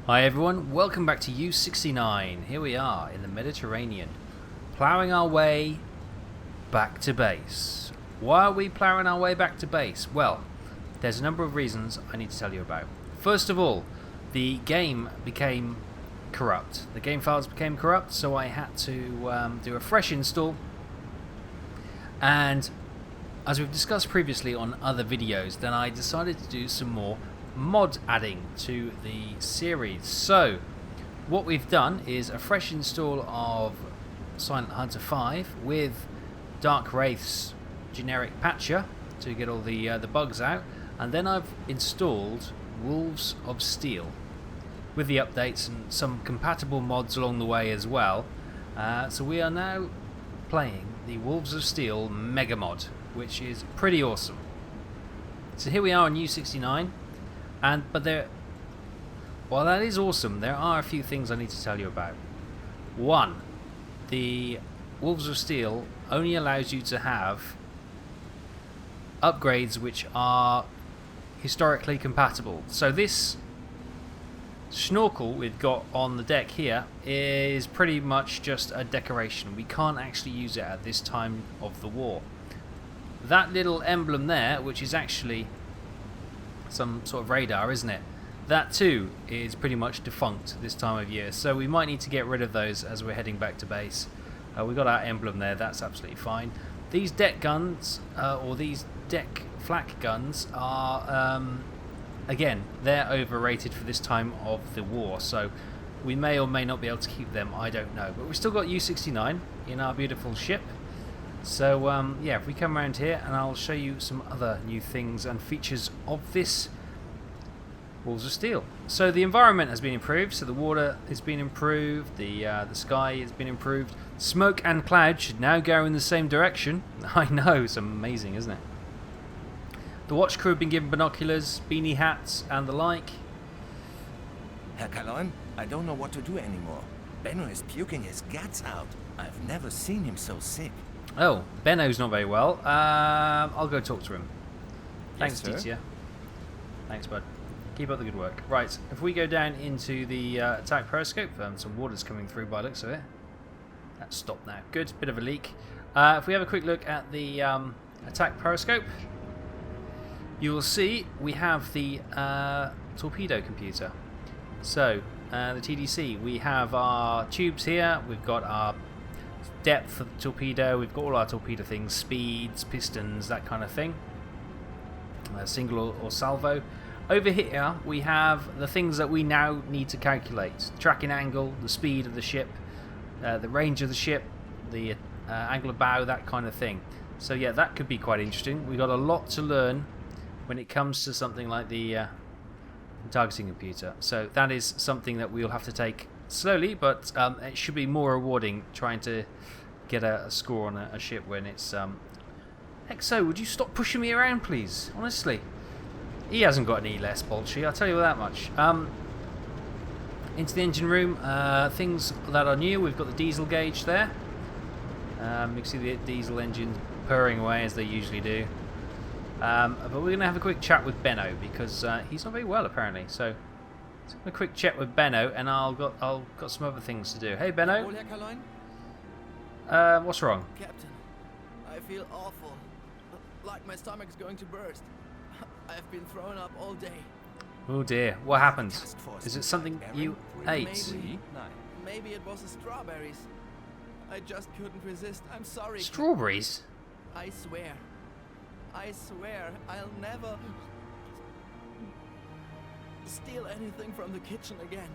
Hi everyone, welcome back to U69. Here we are in the Mediterranean, ploughing our way back to base. Why are we ploughing our way back to base? Well, there's a number of reasons I need to tell you about. First of all, the game became corrupt. The game files became corrupt, so I had to do a fresh install. And as we've discussed previously on other videos, then I decided to do some more mod adding to the series. So what we've done is a fresh install of Silent Hunter 5 with Dark Wraith's generic patcher to get all the bugs out, and then I've installed Wolves of Steel with the updates and some compatible mods along the way as well. So we are now playing the Wolves of Steel Mega Mod, which is pretty awesome. So here we are on U69. While that is awesome, there are a few things I need to tell you about. One, the Wolves of Steel only allows you to have upgrades which are historically compatible. So this snorkel we've got on the deck here is pretty much just a decoration. We can't actually use it at this time of the war. That little emblem there, which is actually some sort of radar, isn't it? That too is pretty much defunct this time of year, so we might need to get rid of those as we're heading back to base. We got our emblem there, that's absolutely fine. These deck guns, or these deck flak guns, are again, they're overrated for this time of the war, so we may or may not be able to keep them, I don't know. But we've still got U69 in our beautiful ship. So yeah, if we come around here and I'll show you some other new things and features of this Wolves of Steel. So the environment has been improved, so the water has been improved, the sky has been improved. Smoke and cloud should now go in the same direction. I know, it's amazing, isn't it? The watch crew have been given binoculars, beanie hats and the like. Herr Kaloin, I don't know what to do anymore. Benno is puking his guts out. I've never seen him so sick. Oh, Benno's not very well. I'll go talk to him. Thanks, Yes, sir. Titia. Thanks, bud. Keep up the good work. Right, if we go down into the attack periscope, some water's coming through by the looks of it. That's stopped now. Good, bit of a leak. If we have a quick look at the attack periscope, you will see we have the torpedo computer. So, the TDC, we have our tubes here, we've got our depth of the torpedo, we've got all our torpedo things, speeds, pistons, that kind of thing, single or salvo. Over here we have the things that we now need to calculate: tracking angle, the speed of the ship, the range of the ship, the angle of bow, that kind of thing. So yeah, that could be quite interesting. We've got a lot to learn when it comes to something like the targeting computer, so that is something that we'll have to take slowly, but it should be more rewarding trying to get a score on a ship when it's Exo, would you stop pushing me around, please? Honestly, he hasn't got any less poultry, I'll tell you that much. Into the engine room, things that are new. We've got the diesel gauge there. You can see the diesel engine purring away as they usually do. But we're going to have a quick chat with Benno because he's not very well apparently. So let's have a quick chat with Benno, and I'll got some other things to do. Hey Benno. What's wrong? Captain, I feel awful. Like my stomach is going to burst. I've been throwing up all day. Oh dear, what happened? Is it something you ate? Maybe it was the strawberries. I just couldn't resist. I'm sorry. Strawberries? I swear I'll never steal anything from the kitchen again.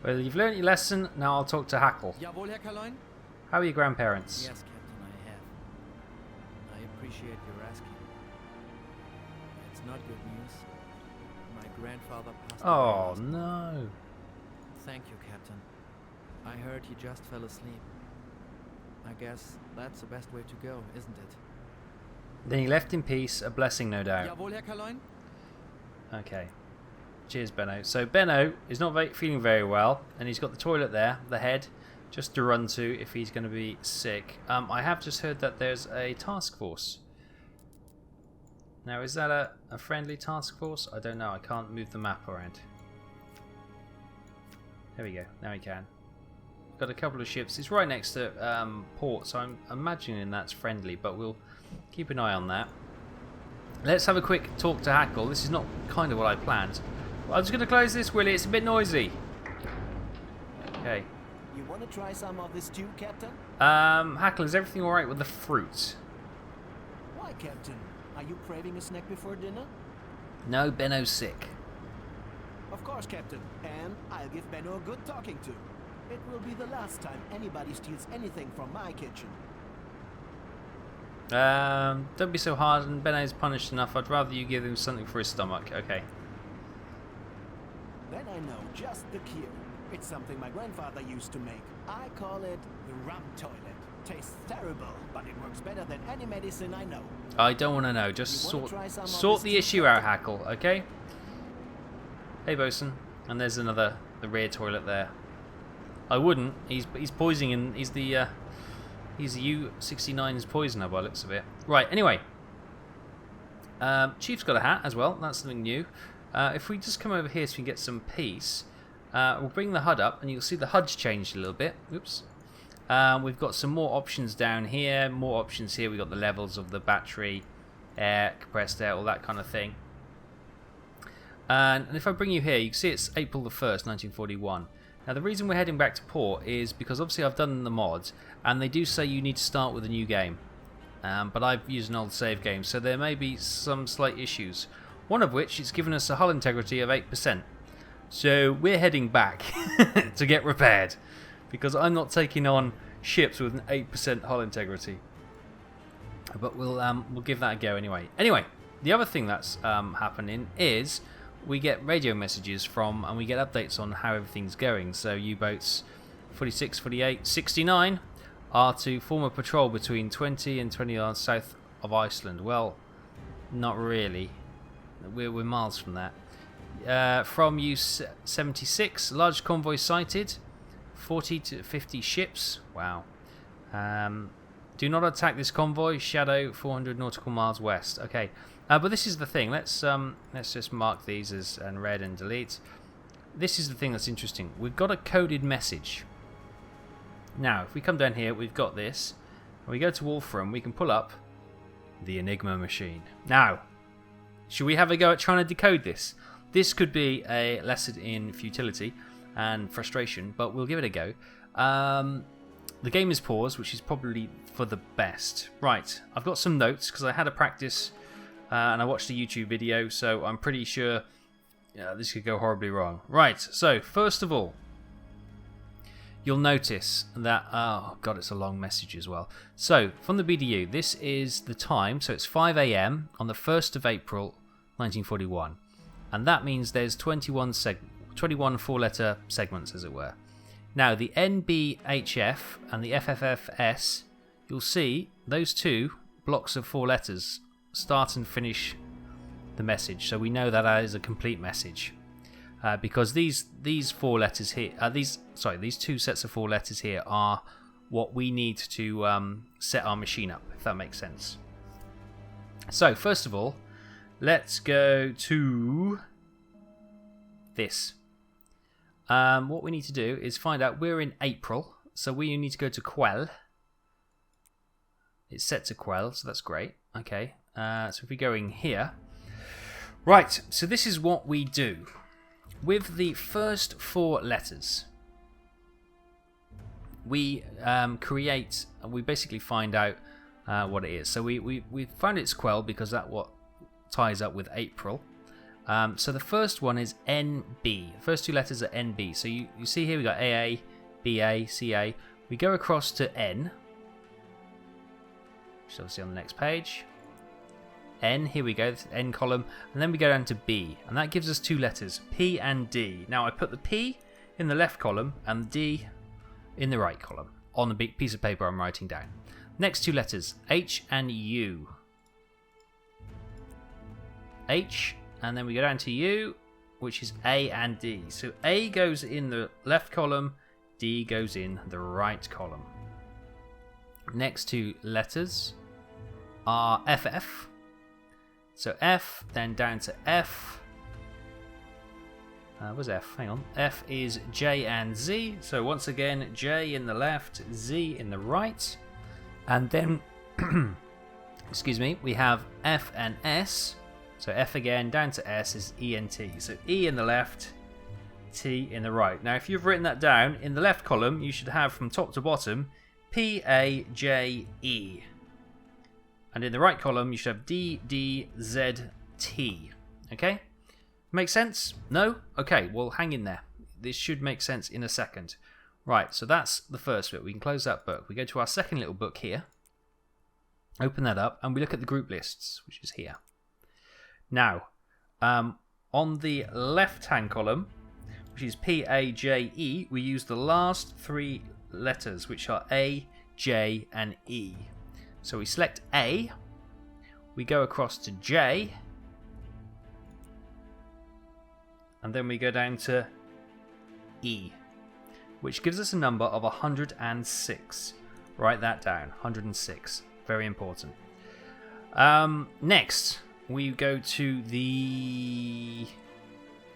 Well, you've learnt your lesson, now I'll talk to Hackle. Jawohl, Herr Kaloin? How are your grandparents? Yes, Captain, I have. I appreciate your asking. It's not good news. My grandfather passed away. Oh no. Thank you, Captain. I heard he just fell asleep. I guess that's the best way to go, isn't it? Then he left in peace, a blessing no doubt. Jawohl, Herr Kaloin? Okay. Cheers, Benno. So Benno is not feeling very well, and he's got the toilet there, the head, just to run to if he's going to be sick. I have just heard that there's a task force Now, is that a friendly task force? I don't know. I can't move the map around. There we go. Now we can. Got a couple of ships. It's right next to port, so I'm imagining that's friendly, but we'll keep an eye on that. Let's have a quick talk to Hackle. This is not kind of what I planned. I'm just going to close this, Willie. It's a bit noisy. Okay. You want to try some of this too, Captain? Hackle, is everything alright with the fruit? Why, Captain? Are you craving a snack before dinner? No, Benno's sick. Of course, Captain. And I'll give Benno a good talking to. It will be the last time anybody steals anything from my kitchen. Don't be so hard, and Benno's punished enough. I'd rather you give him something for his stomach. Okay. Then I know just the cure. It's something my grandfather used to make. I call it the rum toilet. Tastes terrible, but it works better than any medicine I know. I don't want to know. Just sort the issue out, Hackle. Okay. Hey, bosun. And there's the rear toilet there. I wouldn't. He's poisoning, and he's the U-69's poisoner by the looks of it. Right. Anyway, Chief's got a hat as well. That's something new. If we just come over here so we can get some peace, we'll bring the HUD up, and you'll see the HUD's changed a little bit. Oops. We've got some more options down here. More options here. We've got the levels of the battery, air, compressed air, all that kind of thing. And if I bring you here, you can see it's April the 1st, 1941. Now the reason we're heading back to port is because obviously I've done the mods, and they do say you need to start with a new game. But I've used an old save game, so there may be some slight issues. One of which is given us a hull integrity of 8%. So we're heading back to get repaired, because I'm not taking on ships with an 8% hull integrity. But we'll give that a go anyway. Anyway, the other thing that's happening is we get radio messages from, and we get updates on how everything's going. So U-boats 46, 48, 69 are to form a patrol between 20 and 20 yards south of Iceland. Well, not really. We're miles from that. From U-76, large convoy sighted. 40 to 50 ships. Wow. Do not attack this convoy. Shadow 400 nautical miles west. Okay. But this is the thing. Let's just mark these as and red and delete. This is the thing that's interesting. We've got a coded message. Now, if we come down here, we've got this. And we go to Wolfram, we can pull up the Enigma Machine. Now, should we have a go at trying to decode this? This could be a lesson in futility and frustration, but we'll give it a go. The game is paused, which is probably for the best. Right, I've got some notes because I had a practice and I watched a YouTube video, so I'm pretty sure this could go horribly wrong. Right, so first of all, you'll notice that, oh god, it's a long message as well. So, from the BDU, this is the time, so it's 5 AM on the 1st of April 1941. And that means there's 21 four-letter segments, as it were. Now, the NBHF and the FFFS, you'll see those two blocks of 4 letters start and finish the message. So we know that is a complete message. Because these 4 letters here, these 2 sets of 4 letters here are what we need to set our machine up, if that makes sense. So, first of all, let's go to this. What we need to do is find out, we're in April, so we need to go to Quell. It's set to Quell, so that's great. Okay, so if we go in here. Right, so this is what we do. With the first 4 letters, we we basically find out what it is. So we found it's Quell because that's what ties up with April. So the first one is NB. The first 2 letters are NB. So you see here we got AA, BA, CA. We go across to N, which is obviously on the next page. N, here we go, this N column, and then we go down to B, and that gives us 2 letters, P and D. Now I put the P in the left column and the D in the right column on the big piece of paper I'm writing down. Next 2 letters, H and U. H, and then we go down to U, which is A and D. So A goes in the left column, D goes in the right column. Next 2 letters are FF. So F, then down to F, Where's F? Hang on. F is J and Z. So once again, J in the left, Z in the right. And then, excuse me, we have F and S. So F again, down to S is E and T. So E in the left, T in the right. Now, if you've written that down, in the left column, you should have from top to bottom, P, A, J, E. And in the right column, you should have D, D, Z, T. Okay? Make sense? No? Okay, well, hang in there. This should make sense in a second. Right, so that's the first bit. We can close that book. We go to our second little book here. Open that up, and we look at the group lists, which is here. Now, on the left-hand column, which is P, A, J, E, we use the last three letters, which are A, J, and E. So we select A, we go across to J, and then we go down to E, which gives us a number of 106. Write that down, 106. Very important. Next, we go to the...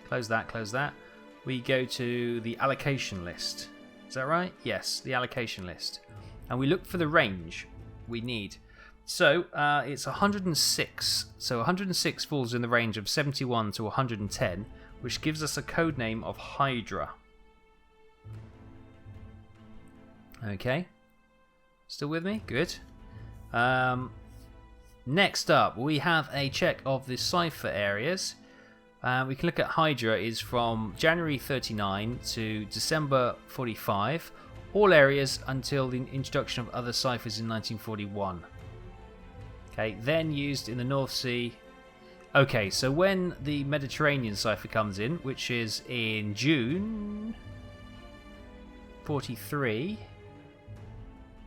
Close that. We go to the allocation list. Is that right? Yes, the allocation list. And we look for the range we need. So it's 106. So 106 falls in the range of 71 to 110, which gives us a code name of Hydra. Okay. Still with me? Good. Next up, we have a check of the Cipher areas. We can look at Hydra is from January 39 to December 45. All areas until the introduction of other ciphers in 1941. Okay, then used in the North Sea. Okay, so when the Mediterranean cipher comes in, which is in June 43,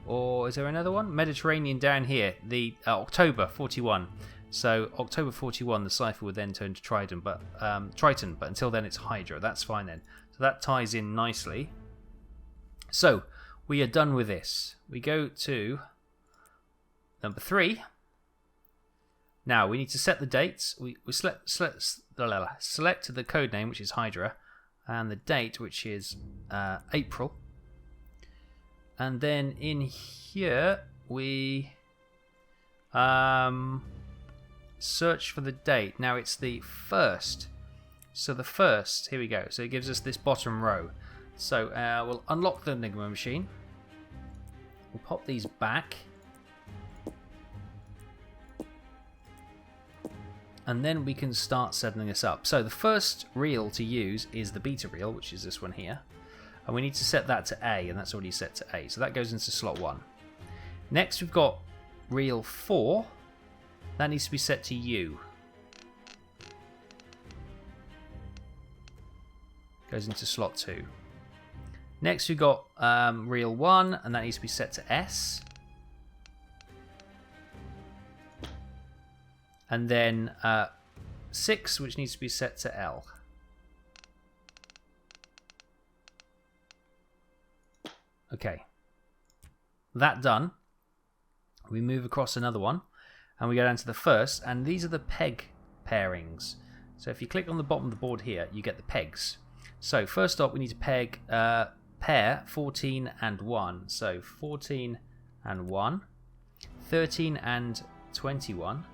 or is there another one? Mediterranean down here, the October 41. So October 41, the cipher would then turn to Triton, but until then it's Hydra. That's fine then. So that ties in nicely. So we are done with this. We go to number 3. Now we need to set the dates. We select the code name, which is Hydra, and the date, which is April. And then in here we search for the date. Now it's the 1st. So the 1st, here we go. So it gives us this bottom row. So we'll unlock the Enigma Machine. We'll pop these back. And then we can start setting this up. So the first reel to use is the beta reel, which is this one here. And we need to set that to A, and that's already set to A. So that goes into slot 1. Next we've got reel 4. That needs to be set to U. Goes into slot 2. Next we've got reel 1, and that needs to be set to S. And then 6, which needs to be set to L. Okay. That done. We move across another one, and we go down to the 1st, and these are the peg pairings. So if you click on the bottom of the board here, you get the pegs. So first up, we need to peg pair 14 and 1. So 14 and 1, 13 and 21,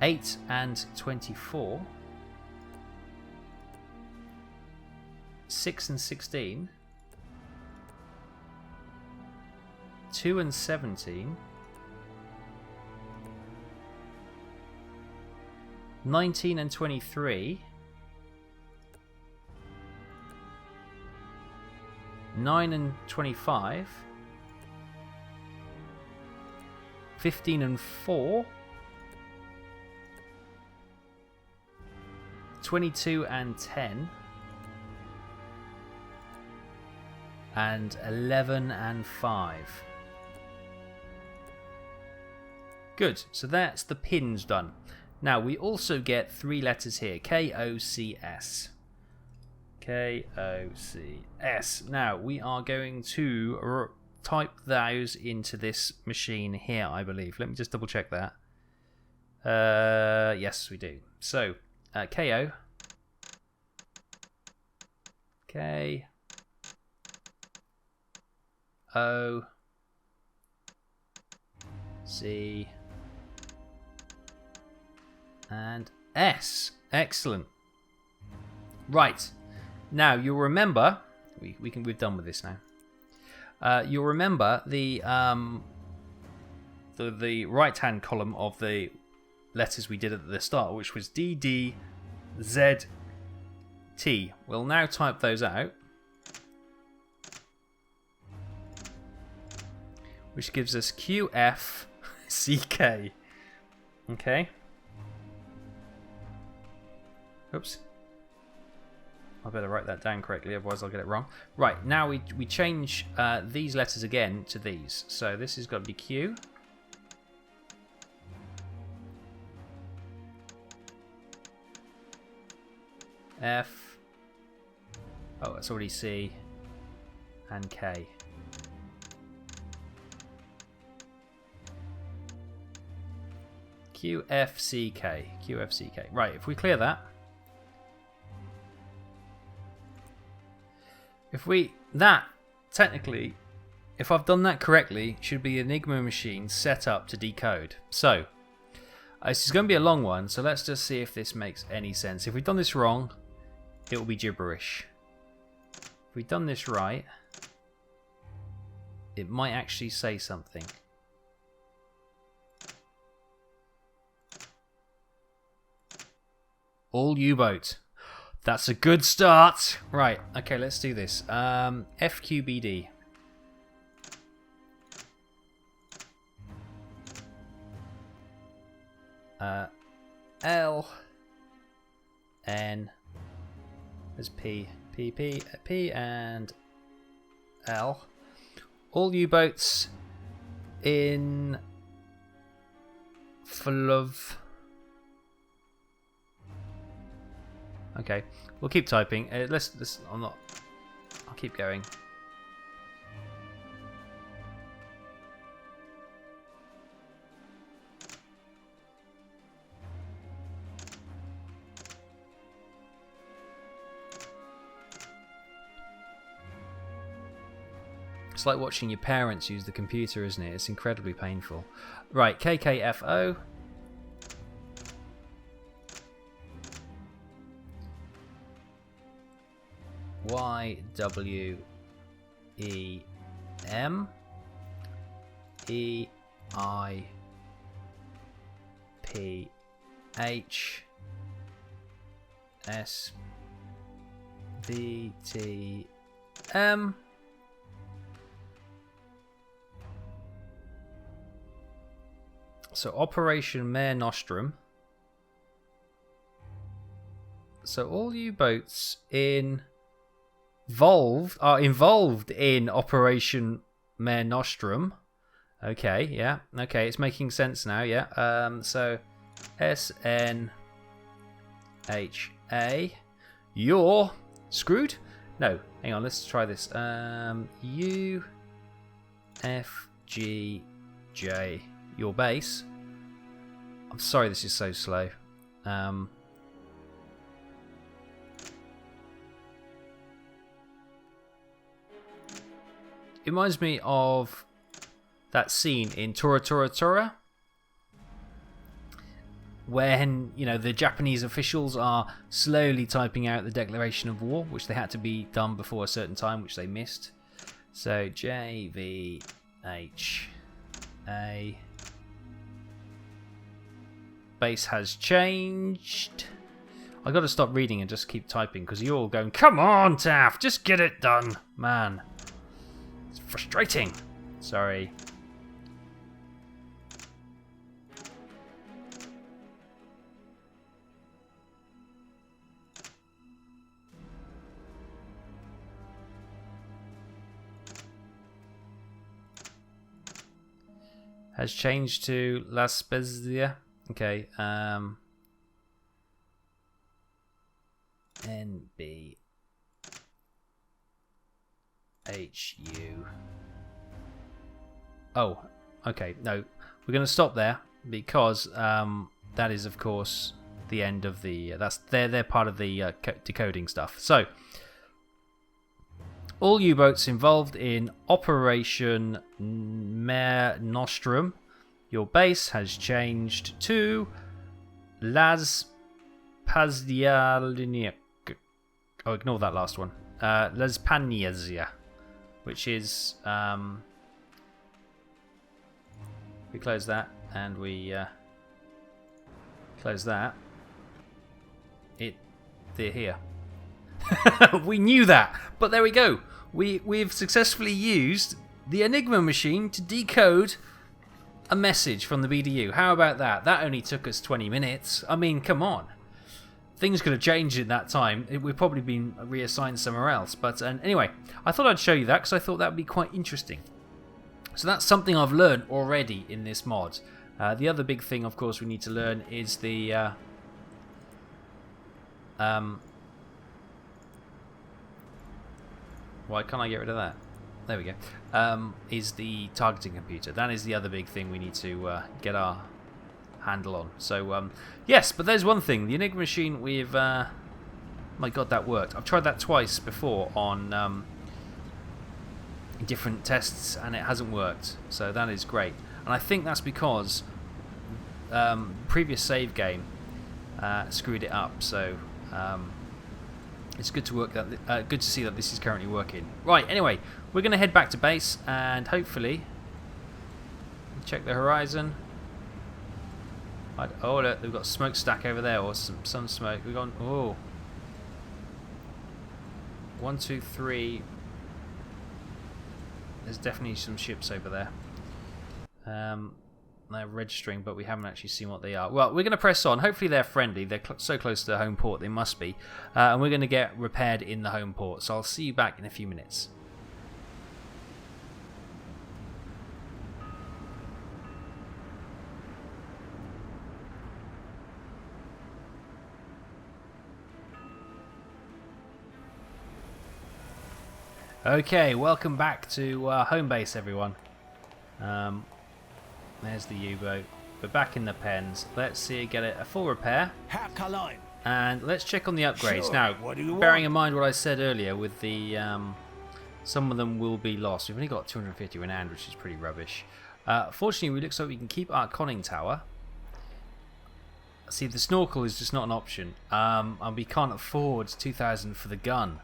8 and 24, 6 and 16, 2 and 17, 19 and 23, 9 and 25, 15 and 4, 22 and 10, and 11 and 5. Good, so that's the pins done. Now we also get 3 letters here, K-O-C-S. K-O-C-S. Now we are going to type those into this machine here, I believe. Let me just double check that. Yes, we do. So KO. K. O. C. And S. Excellent. Right. Now you'll remember we've done with this now. You'll remember the right hand column of the letters we did at the start, which was D D Z T. We'll now type those out, which gives us Q F C K. Okay. Oops. I better write that down correctly, otherwise I'll get it wrong. Right, now we change these letters again to these. So this has got to be Q. F. Oh, that's already C. And K. Q, F, C, K. Q, F, C, K. Right, if we clear that. Technically, if I've done that correctly, should be Enigma Machine set up to decode. So, this is going to be a long one, so let's just see if this makes any sense. If we've done this wrong, it will be gibberish. If we've done this right, it might actually say something. All U-boat. That's a good start. Right, okay, let's do this. FQBD. L. N. There's P. P and L. All U-boats in Flov. Okay, we'll keep typing. I'll keep going. It's like watching your parents use the computer, isn't it? It's incredibly painful. Right, KKFO. YWEM EIPH SVTM. So Operation Mare Nostrum. So all U-boats are involved in Operation Mare Nostrum. Okay, yeah. Okay, it's making sense now, yeah. So SNHA. You're screwed? No, hang on, let's try this. UFGJ. Your base. I'm sorry this is so slow. It reminds me of that scene in Tora Tora Tora when, you know, the Japanese officials are slowly typing out the declaration of war, which they had to be done before a certain time, which they missed. So JVHA. Base has changed. I got to stop reading and just keep typing because you're all going, come on, Taff, just get it done, man. It's frustrating. Sorry. Has changed to La Spezia. Okay. NBHU. Oh, okay. No, we're going to stop there because that is, of course, the end of the they're part of the decoding stuff. So all U-boats involved in Operation Mare Nostrum, your base has changed to Las Pazdialiniak. Oh, ignore that last one. Las Paniazia, which is we close that and we close that. They're here. We knew that, but there we go. We've successfully used the Enigma Machine to decode a message from the BDU. How about that? That only took us 20 minutes. I mean, come on. Things could have changed in that time. We've probably been reassigned somewhere else. But anyway, I thought I'd show you that because I thought that would be quite interesting. So that's something I've learned already in this mod. The other big thing, of course, we need to learn is the why can't I get rid of that? There we go. Is the targeting computer. That is the other big thing we need to get our handle on. So yes, but there's one thing. The Enigma Machine, we've my god, that worked. I've tried that twice before on different tests and it hasn't worked. So that is great. And I think that's because previous save game screwed it up. So it's good to good to see that this is currently working. Right, anyway, we're going to head back to base and hopefully check the horizon. Oh, look, we've got a smokestack over there, or some smoke. We've gone. Oh, 1, 2, 3. There's definitely some ships over there. They're registering, but we haven't actually seen what they are. Well, we're going to press on. Hopefully they're friendly. They're so close to the home port, they must be. And we're going to get repaired in the home port. So I'll see you back in a few minutes. Okay, welcome back to home base, everyone. There's the U-boat. We're back in the pens. Let's see it get a full repair. And let's check on the upgrades. Sure. Now, What do you bearing want? in mind what I said earlier with the some of them will be lost. We've only got 250 renowned, which is pretty rubbish. Fortunately, it looks like we can keep our conning tower. See, the snorkel is just not an option. And we can't afford 2,000 for the gun.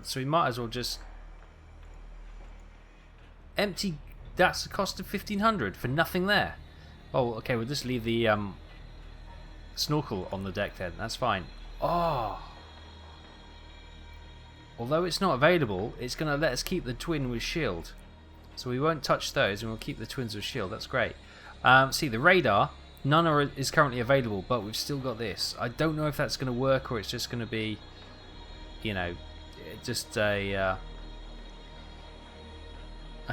So we might as well just empty. That's the cost of 1,500 for nothing there. Oh, okay, we'll just leave the snorkel on the deck then. That's fine. Oh, although it's not available, it's going to let us keep the twin with shield. So we won't touch those, and we'll keep the twins with shield. That's great. See, the radar, none is currently available, but we've still got this. I don't know if that's going to work or it's just going to be, you know, just a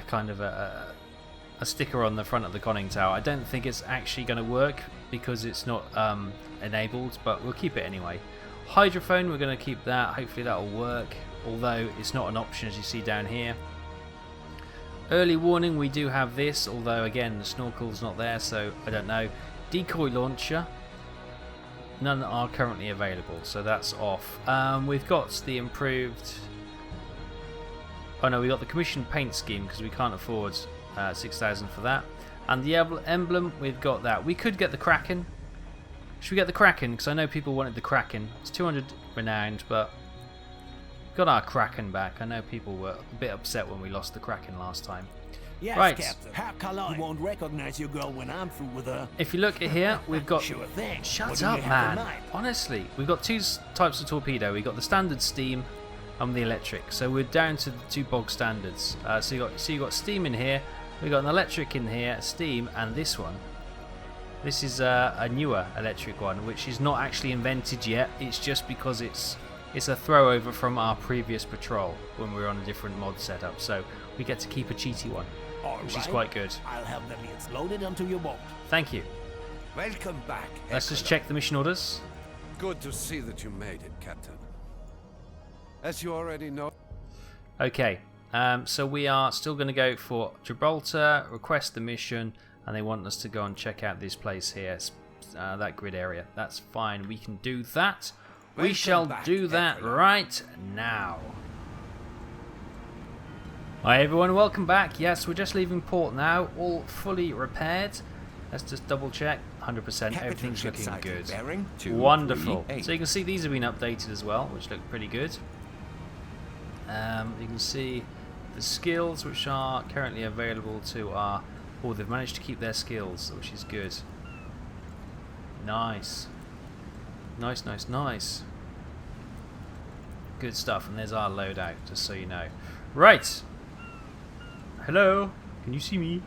kind of a sticker on the front of the conning tower. I don't think it's actually going to work because it's not enabled, but we'll keep it anyway. Hydrophone, we're going to keep that. Hopefully that will work, although it's not an option as you see down here. Early warning, we do have this, although again the snorkel's not there, so I don't know. Decoy launcher, none are currently available, so that's off. We've got the improved... Oh no, we got the commissioned paint scheme because we can't afford 6,000 for that. And the emblem, we've got that. We could get the Kraken. Should we get the Kraken? Because I know people wanted the Kraken. It's 200 renowned, but we've got our Kraken back. I know people were a bit upset when we lost the Kraken last time. Yes, Right. Captain. You won't recognize your girl when I'm through with her. If you look at here, we've got... Sure thing. What Shut do you up, have man. tonight? Honestly, we've got two types of torpedo. We've got the standard steam and the electric. So we're down to the two bog standards. So you got steam in here. We've got an electric in here, steam, and this one. This is a newer electric one, which is not actually invented yet. It's just because it's a throwover from our previous patrol when we were on a different mod setup. So we get to keep a cheaty one, All which is right. quite good. I'll have the wheels loaded onto your boat. Thank you. Welcome back. Let's just Exile. check the mission orders. Good to see that you made it, Captain. As you already know... Okay, so we are still going to go for Gibraltar, request the mission, and they want us to go and check out this place here, that grid area. That's fine. We can do that. We Welcome shall back, do that Exile. right now. Hi everyone, welcome back. Yes, we're just leaving port now, all fully repaired. Let's just double check. 100%. Everything's ship looking sighted, good. bearing Wonderful. 238. So you can see these have been updated as well, which look pretty good. You can see the skills which are currently available to our... Oh, they've managed to keep their skills, which is good. Nice. Nice, nice, nice. Good stuff. And there's our loadout, just so you know. Right. Hello. Can you see me?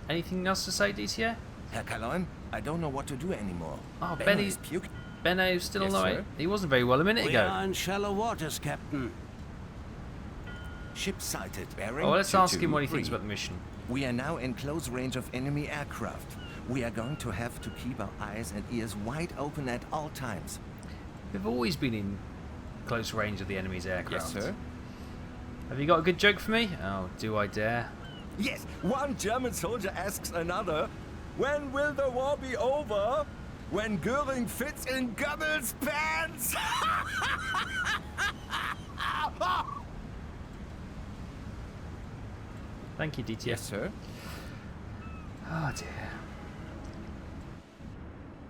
Anything else to say, DTA? Herr Kaloin, I don't know what to do anymore. Oh, Benno Benny's... is puking. Benno's still Yes, on the way. sir. He wasn't very well a minute We ago. are in shallow waters, Captain. Ship sighted, bearing Oh, let's ask him what he 223. thinks about the mission. We are now in close range of enemy aircraft. We are going to have to keep our eyes and ears wide open at all times. We've always been in close range of the enemy's aircraft. Yes, sir. Have you got a good joke for me? Oh, do I dare? Yes, one German soldier asks another, when will the war be over? When Göring fits in Goebbels' pants? Thank you, DTS. sir. Oh dear.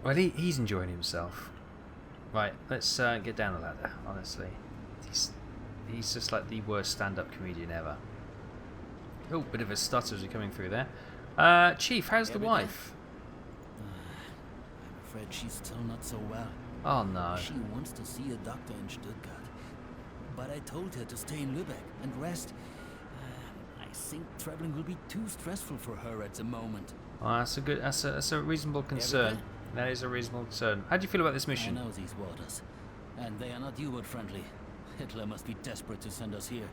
Well, he's enjoying himself. Right, let's get down the ladder. Honestly, he's just like the worst stand-up comedian ever. Oh, bit of a stutter as you're coming through there. Chief, how's the wife? I'm afraid she's still not so well. Oh no. She wants to see a doctor in Stuttgart. But I told her to stay in Lübeck and rest. I think traveling will be too stressful for her at the moment. Oh, that's a reasonable concern. That is a reasonable concern. How do you feel about this I mission? know these waters. And they are not U-boat friendly. Hitler must be desperate to send us here.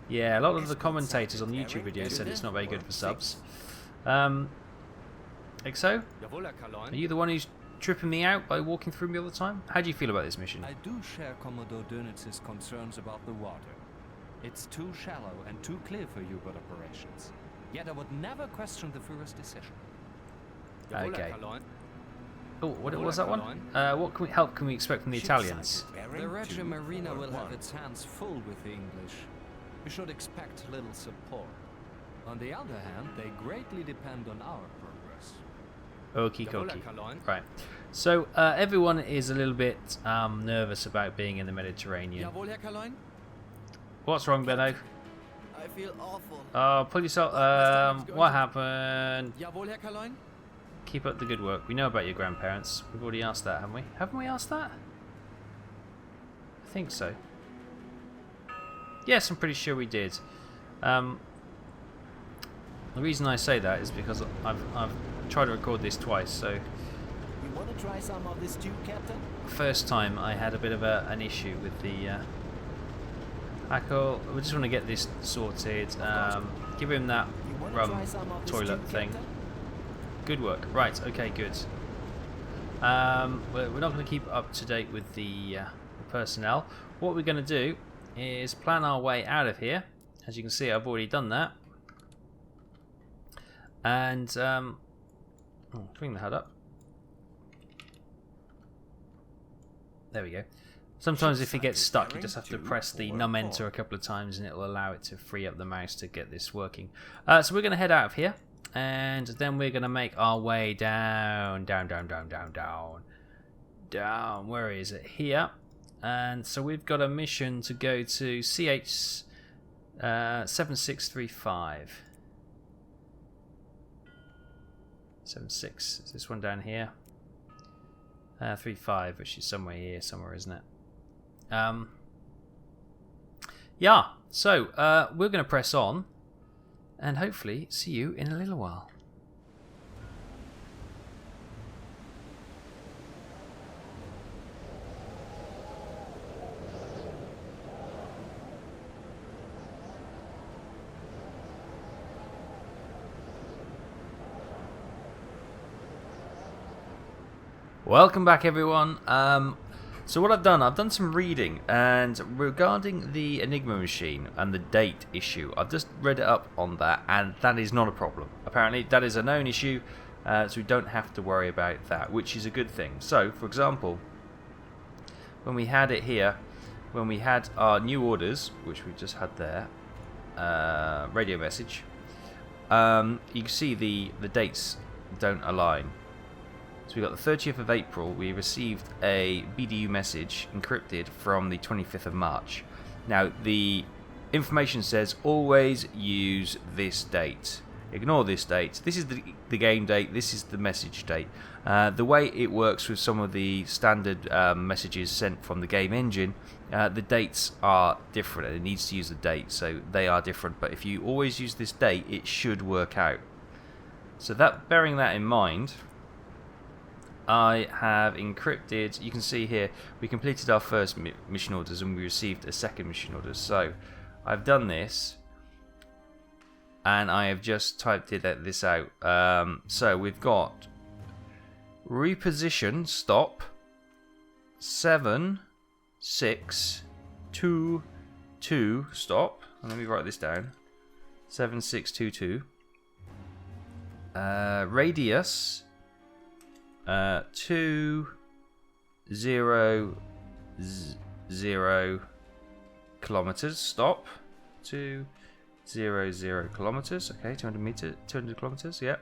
Yeah, a lot of the commentators on YouTube videos said it's not very good for subs. Exo, Jawohl, Herr Kaloin. are you the one who's tripping me out by walking through me all the time? How do you feel about this mission? I do share Commodore Dönitz's concerns about the water. It's too shallow and too clear for U-boat operations. Yet I would never question the Führer's decision. Jawohl, Okay. Herr Kaloin. Oh, what was that one? What help can we expect from the Italians? The Reggio Marina will have its hands full with the English. We should expect little support. On the other hand, they greatly depend on our progress. Okie Jawohl, dokie. Herr Kaloin. Right. So everyone is a little bit nervous about being in the Mediterranean. Jawohl, Herr Kaloin. What's wrong, Benno? I feel awful. Oh, pull yourself. What happened? Jawohl, Herr Kaloin. Keep up the good work. We know about your grandparents. We've already asked that, haven't we? Haven't we asked that? I think so. Yes, I'm pretty sure we did. The reason I say that is because I've tried to record this twice, so You want to try some of this too, Captain? first time I had a bit of an issue with the Hackle. We just want to get this sorted. Give him that You want to rum try some of this toilet too, thing. Captain? Good work. Right, okay, good. We're not going to keep up to date with the personnel. What we're going to do is plan our way out of here. As you can see, I've already done that. And bring the HUD up. There we go. Sometimes if it gets stuck, you just have to press the num enter a couple of times and it'll allow it to free up the mouse to get this working. So we're going to head out of here. And then we're going to make our way down. Where is it? Here. And so we've got a mission to go to CH 7635. 76. Is this one down here? 35, which is somewhere here, somewhere, isn't it? Yeah. So we're going to press on. And hopefully see you in a little while. Welcome back, everyone. So what I've done some reading, and regarding the Enigma Machine and the date issue, I've just read it up on that, and that is not a problem. apparently. That is a known issue, so we don't have to worry about that, which is a good thing. So, for example, when we had it here, when we had our new orders, which we just had there, radio message, you can see the dates don't align. So we got the 30th of April, we received a BDU message encrypted from the 25th of March. Now, the information says always use this date. Ignore this date. This is the game date, this is the message date. The way it works with some of the standard messages sent from the game engine, the dates are different, and it needs to use the date, so they are different. But if you always use this date, it should work out. So bearing that in mind, I have encrypted, you can see here, we completed our first mission orders and we received a second mission order. So I've done this, and I have just typed this out. So we've got reposition stop 7622 stop. Let me write this down. 7622. Radius 200 kilometers. Stop 200 kilometers. Okay, 200 kilometers. Yeah.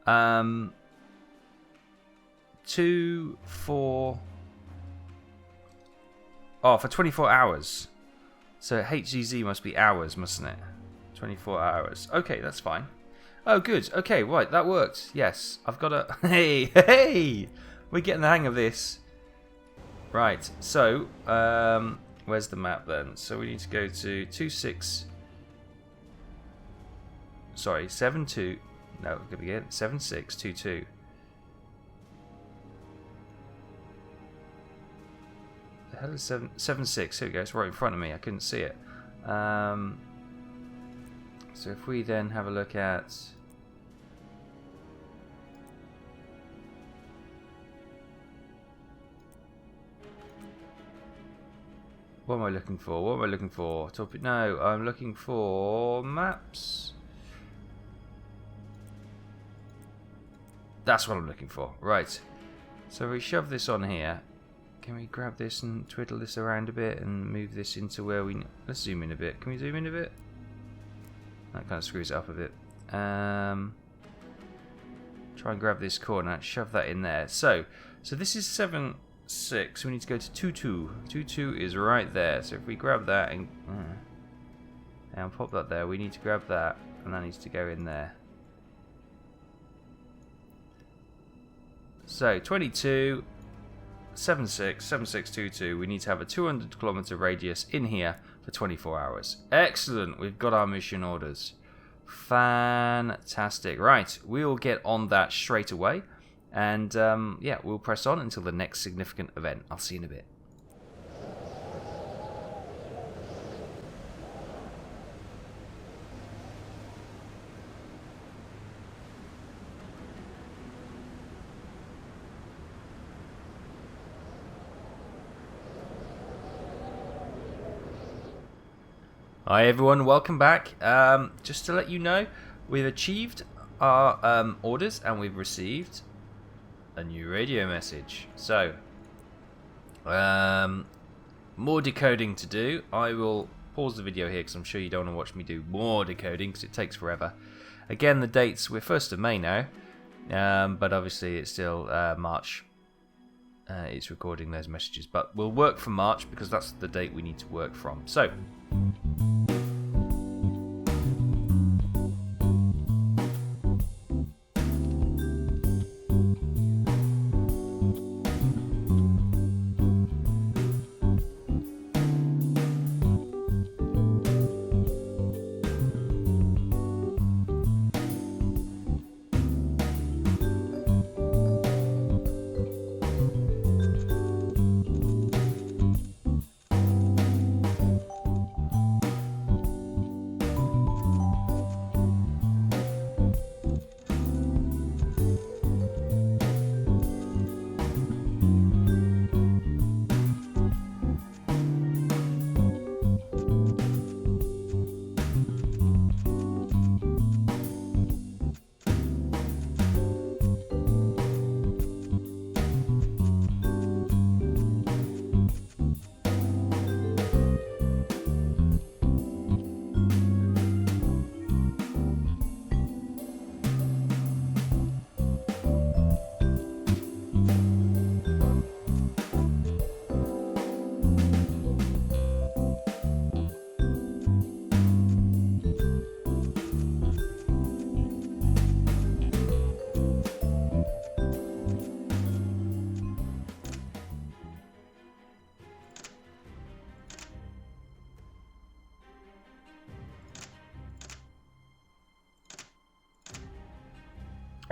24. Oh, for 24 hours. So HGZ must be hours, mustn't it? 24 hours. Okay, that's fine. Oh, good. Okay, right, that worked. Yes, I've got a... Hey! We're getting the hang of this. Right, so, where's the map then? So we need to go to 72... No, good again. 7622. The hell is 76? Here we go. It's right in front of me. I couldn't see it. So if we then have a look at... What am I looking for? What am I looking for? Topic? No, I'm looking for maps. That's what I'm looking for. Right. So we shove this on here. Can we grab this and twiddle this around a bit and move this into where we... Let's zoom in a bit. Can we zoom in a bit? That kind of screws it up a bit. Try and grab this corner, shove that in there. So this is 76. We need to go to 22. 22 is right there. So if we grab that and pop that there, we need to grab that, and that needs to go in there. So 22, 76, 7622. We need to have a 200 kilometer radius in here for 24 hours. Excellent. We've got our mission orders. Fantastic. Right, we'll get on that straight away, and yeah, we'll press on until the next significant event. I'll see you in a bit. Hi everyone, welcome back. Just to let you know, we've achieved our orders and we've received a new radio message. So, more decoding to do. I will pause the video here because I'm sure you don't want to watch me do more decoding because it takes forever. Again, the dates, we're 1st of May now, but obviously it's still March. It's recording those messages, but we'll work from March because that's the date we need to work from. So,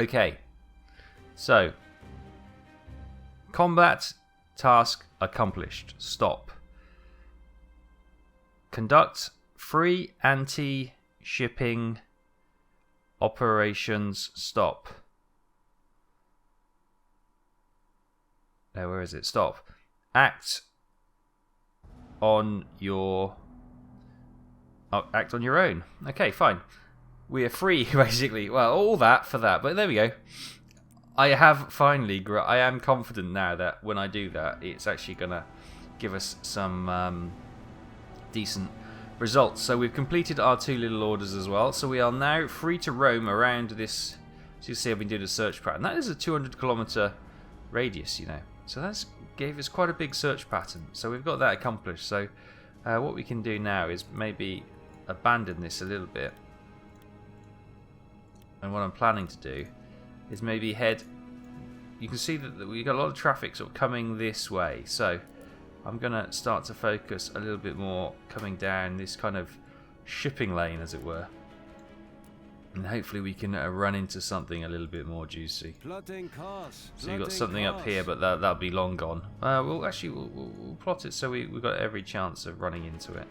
Okay, so combat task accomplished. Stop. Conduct free anti-shipping operations. Stop. Now, where is it? Stop. Act on your own. Okay, fine. We are free, basically. Well, all that for that, but there we go. I am confident now that when I do that, it's actually gonna give us some decent results. So we've completed our 2 little orders as well. So we are now free to roam around this. So you see, I've been doing a search pattern. That is a 200-kilometer radius, you know. So that's gave us quite a big search pattern. So we've got that accomplished. So what we can do now is maybe abandon this a little bit. And what I'm planning to do is maybe head. You can see that we've got a lot of traffic sort of coming this way. So I'm going to start to focus a little bit more coming down this kind of shipping lane, as it were. And hopefully we can run into something a little bit more juicy. So you've got something up here, but that'll be long gone. We'll plot it so we've got every chance of running into it.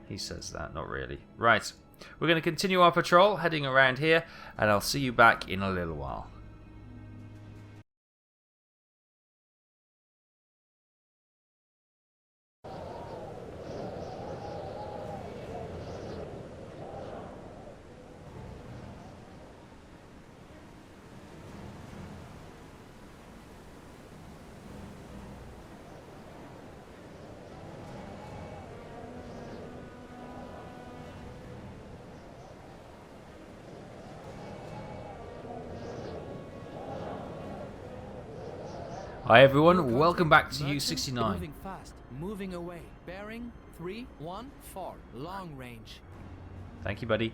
He says that, not really. Right, we're going to continue our patrol, heading around here, and I'll see you back in a little while. Hi everyone, welcome back to U69. Moving fast, moving away. Bearing 314, long range. Thank you, buddy.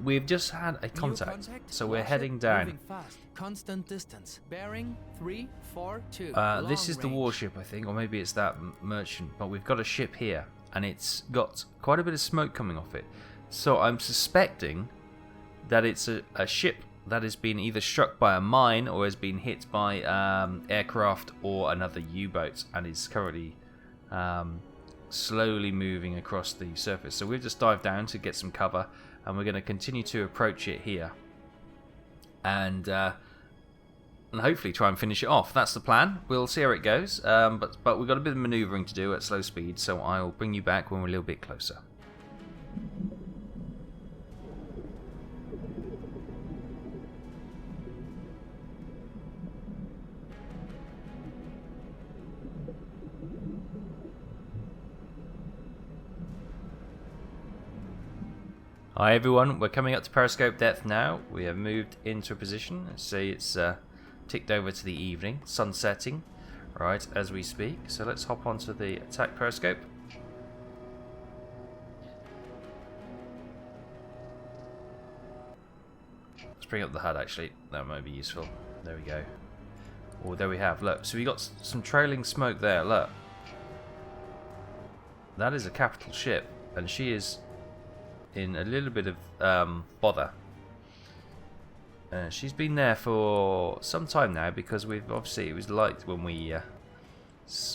We've just had a contact, so we're heading down. Moving fast, constant distance. Bearing 342. This is the warship, I think, or maybe it's that merchant. But we've got a ship here, and it's got quite a bit of smoke coming off it. So I'm suspecting that it's a ship that has been either struck by a mine or has been hit by aircraft or another U-boat and is currently slowly moving across the surface. So we've just dived down to get some cover, and we're going to continue to approach it here and hopefully try and finish it off. That's the plan. We'll see how it goes, but we've got a bit of manoeuvring to do at slow speed, so I'll bring you back when we're a little bit closer. Hi everyone, we're coming up to periscope depth now. We have moved into a position. See, it's ticked over to the evening, sun setting, right, as we speak. So let's hop onto the attack periscope. Let's bring up the HUD actually, that might be useful. There we go. Oh, there we have, look. So we got some trailing smoke there, look. That is a capital ship, and she is in a little bit of bother. She's been there for some time now, because we've obviously, it was light when we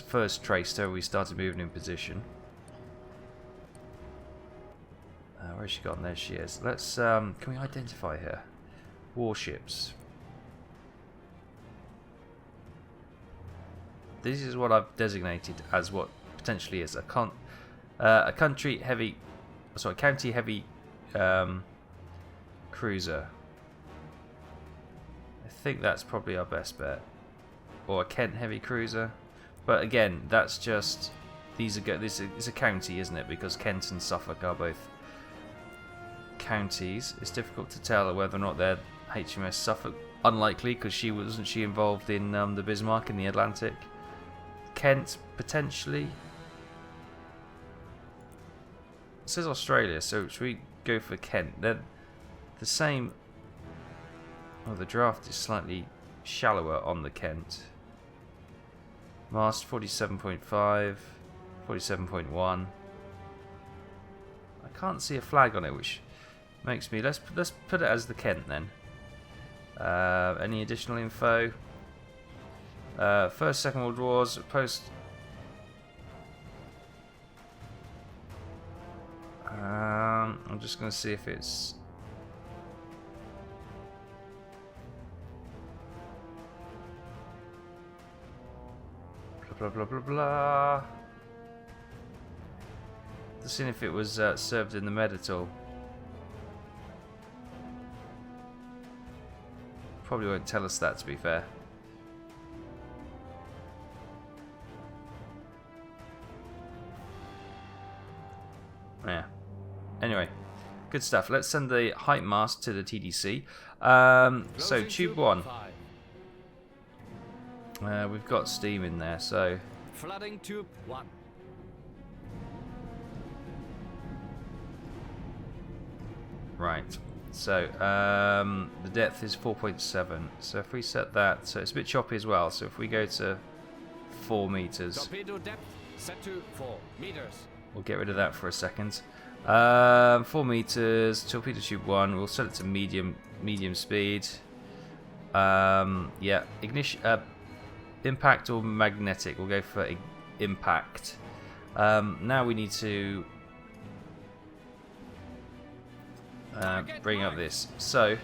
first traced her. We started moving in position. Where's she gone? There she is. Let's can we identify her? Warships. This is what I've designated as what potentially is a county heavy cruiser. I think that's probably our best bet, or a Kent heavy cruiser. But again, that's just this is a county, isn't it? Because Kent and Suffolk are both counties. It's difficult to tell whether or not they're HMS Suffolk. Unlikely, because wasn't she involved in the Bismarck in the Atlantic. Kent potentially. It says Australia, so should we go for Kent? They're the same. Oh, the draft is slightly shallower on the Kent. Mast 47.5, 47.1. I can't see a flag on it, which makes me let's put it as the Kent then. Any additional info? First, Second World Wars, post. I'm just going to see if it's. Blah blah blah blah. Just seeing if it was served in the med at all. Probably won't tell us that, to be fair. Yeah. Anyway, good stuff. Let's send the height mast to the TDC. So tube 1. We've got steam in there, so Flooding tube 1. right. So the depth is 4.7. So if we set that, so it's a bit choppy as well. So if we go to 4 meters, Torpedo depth set to 4 meters. we'll get rid of that for a second. 4 meters, torpedo tube 1. We'll set it to medium speed. Yeah, ignition, impact or magnetic. We'll go for impact. Now we need to bring up this. So,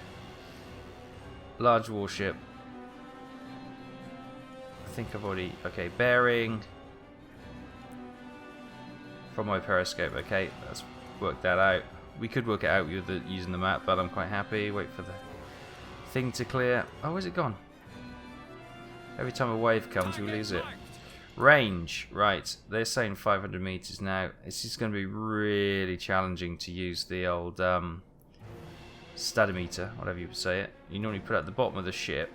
large warship. I think I've already. Okay, bearing from my periscope. Okay, let's work that out. We could work it out using the map, but I'm quite happy. Wait for the thing to clear. Oh, where's it gone? Every time a wave comes, we lose it. Range, right. They're saying 500 meters now. This is going to be really challenging to use the old stadimeter, whatever you say it. You normally put it at the bottom of the ship.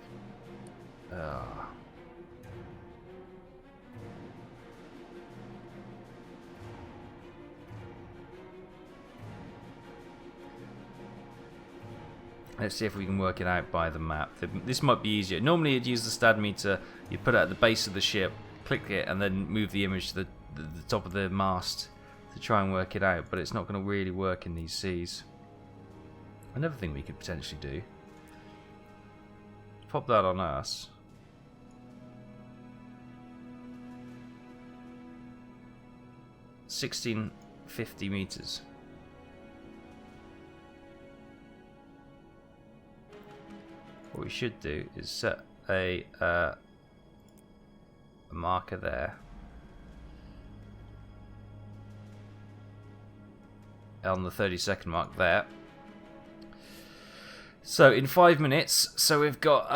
Let's see if we can work it out by the map. This might be easier. Normally you'd use the stadimeter, you'd put it at the base of the ship, click it, and then move the image to the top of the mast to try and work it out, but it's not going to really work in these seas. Another thing we could potentially do, pop that on us. $1,650 meters. What we should do is set a marker there. On the 30-second mark there. So in 5 minutes, so we've got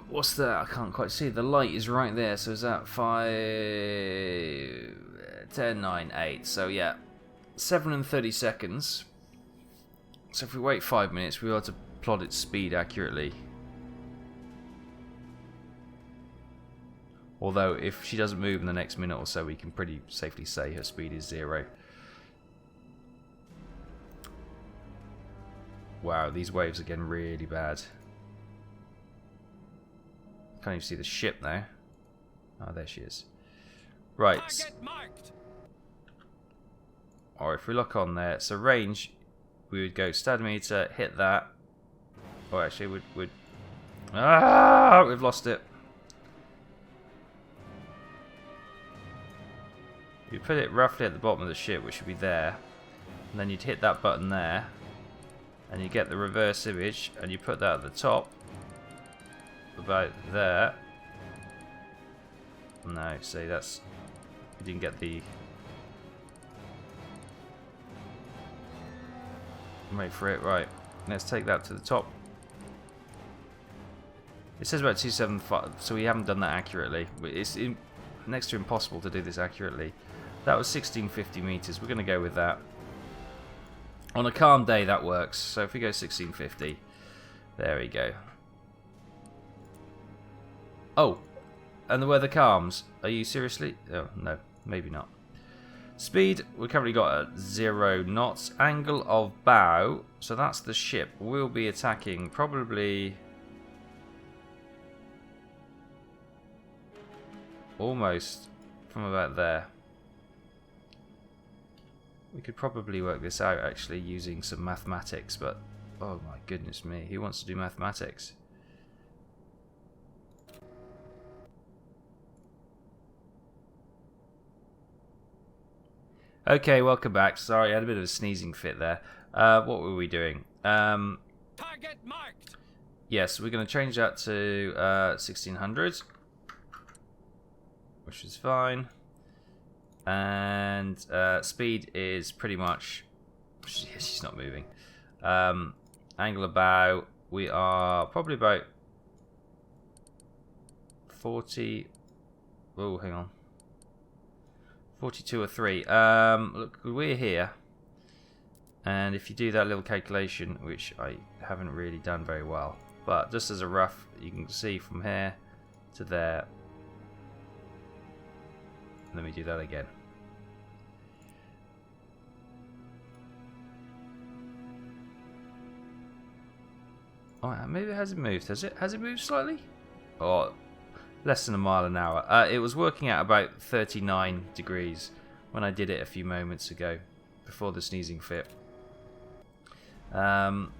what's that? I can't quite see. The light is right there. So is that 5, 10, 9, 8? So yeah, 7 and 30 seconds. So if we wait 5 minutes, we'll be able to plot its speed accurately. Although if she doesn't move in the next minute or so, we can pretty safely say her speed is 0. Wow, these waves are getting really bad. Can't even see the ship now. Oh, there she is. Right. Or if we look on there, so range, we would go stadimeter, hit that. Oh, actually, we'd we've lost it. You put it roughly at the bottom of the ship, which should be there, and then you'd hit that button there, and you get the reverse image, and you put that at the top, about there. No, see, that's, you didn't get the. Wait for it, right? Let's take that to the top. It says about 275, so we haven't done that accurately. It's next to impossible to do this accurately. That was 1650 meters. We're going to go with that. On a calm day, that works. So if we go 1650, there we go. Oh, and the weather calms. Are you seriously? Oh, no, maybe not. Speed, we've currently got at 0 knots. Angle of bow, so that's the ship. We'll be attacking probably almost from about there. We could probably work this out actually using some mathematics, but Oh my goodness me, who wants to do mathematics? Okay, welcome back. Sorry, I had a bit of a sneezing fit there. What were we doing? Target marked. Yes, we're going to change that to 1600, which is fine. And speed is pretty much... she's not moving. Angle of bow, we are probably about 40... oh, hang on. 42 or 3. Look, we're here. And if you do that little calculation, which I haven't really done very well, but just as a rough, you can see from here to there. Let me do that again. Oh, maybe it hasn't moved, has it? Has it moved slightly? Or less than a mile an hour. It was working at about 39 degrees when I did it a few moments ago, before the sneezing fit. Target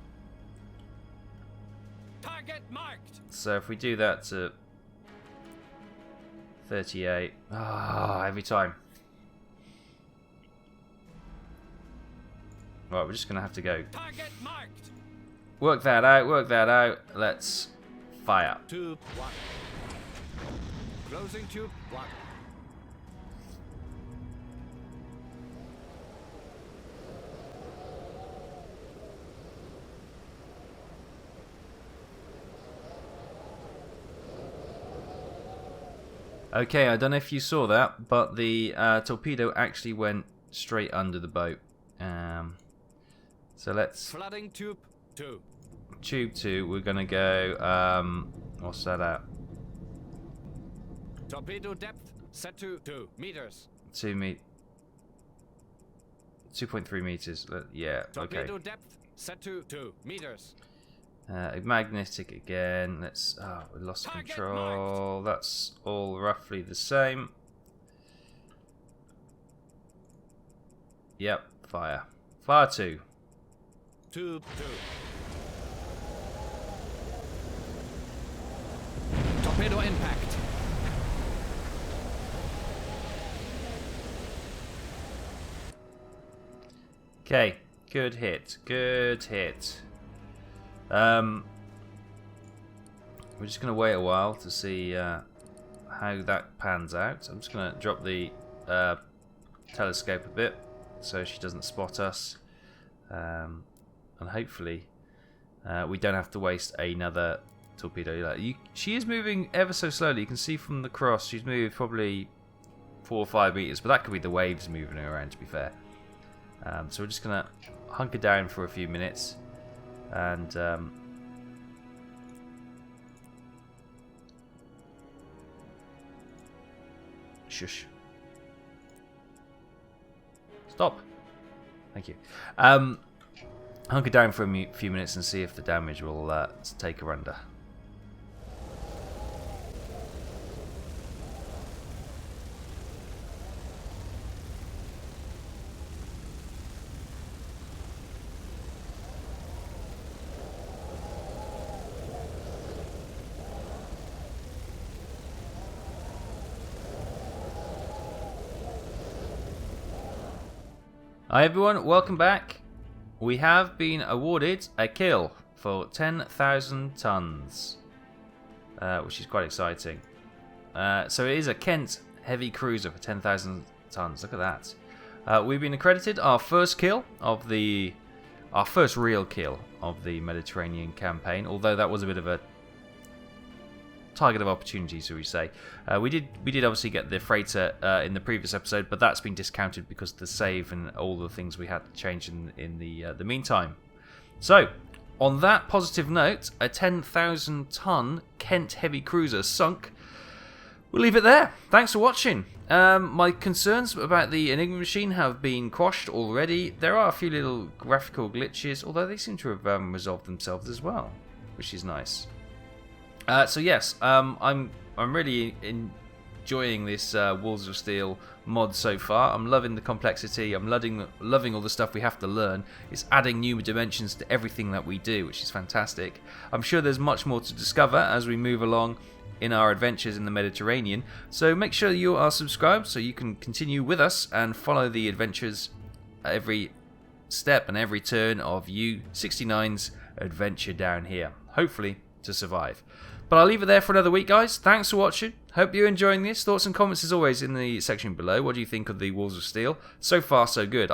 marked. So if we do that to 38, every time. Right, we're just gonna have to go. Target marked. Work that out. Work that out. Let's fire. Tube 1. Closing tube 1. Okay, I don't know if you saw that, but the torpedo actually went straight under the boat. So let's... Flooding tube 2. Tube 2, we're going to go... what's that at? Torpedo depth set to 2 meters. 2.3 meters. Yeah, okay. Torpedo depth set to 2 meters. Magnetic again. Let's... we lost Target control. That's all roughly the same. Yep, fire. Fire 2. Tube 2. Torpedo impact. Okay, good hit. Good hit. We're just going to wait a while to see how that pans out. I'm just going to drop the telescope a bit so she doesn't spot us. And hopefully we don't have to waste another torpedo. She is moving ever so slowly. You can see from the cross she's moved probably 4 or 5 meters, but that could be the waves moving her around, to be fair. So we're just going to hunker down for a few minutes and shush. Stop. Thank you. Hunker down for a few minutes and see if the damage will take her under. Hi everyone, welcome back. We have been awarded a kill for 10,000 tons, which is quite exciting. So it is a Kent heavy cruiser for 10,000 tons. Look at that. We've been accredited our first kill of our first real kill of the Mediterranean campaign. Although that was a bit of a target of opportunity, so we say. We did obviously get the freighter in the previous episode, but that's been discounted because of the save and all the things we had to change in the meantime. So, on that positive note, a 10,000 ton Kent heavy cruiser sunk. We'll leave it there. Thanks for watching. My concerns about the Enigma Machine have been quashed already. There are a few little graphical glitches, although they seem to have resolved themselves as well, which is nice. So yes, I'm really enjoying this Walls of Steel mod so far. I'm loving the complexity. I'm loving all the stuff we have to learn. It's adding new dimensions to everything that we do, which is fantastic. I'm sure there's much more to discover as we move along in our adventures in the Mediterranean. So make sure you are subscribed so you can continue with us and follow the adventures every step and every turn of U69's adventure down here. Hopefully to survive. But I'll leave it there for another week, guys. Thanks for watching. Hope you're enjoying this. Thoughts and comments as always in the section below. What do you think of the Walls of Steel? So far so good.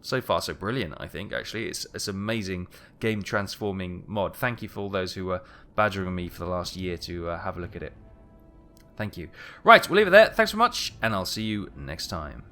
So far so brilliant, I think, actually. It's amazing game transforming mod. Thank you for all those who were badgering me for the last year to have a look at it. Thank you. Right, we'll leave it there. Thanks so much, and I'll see you next time.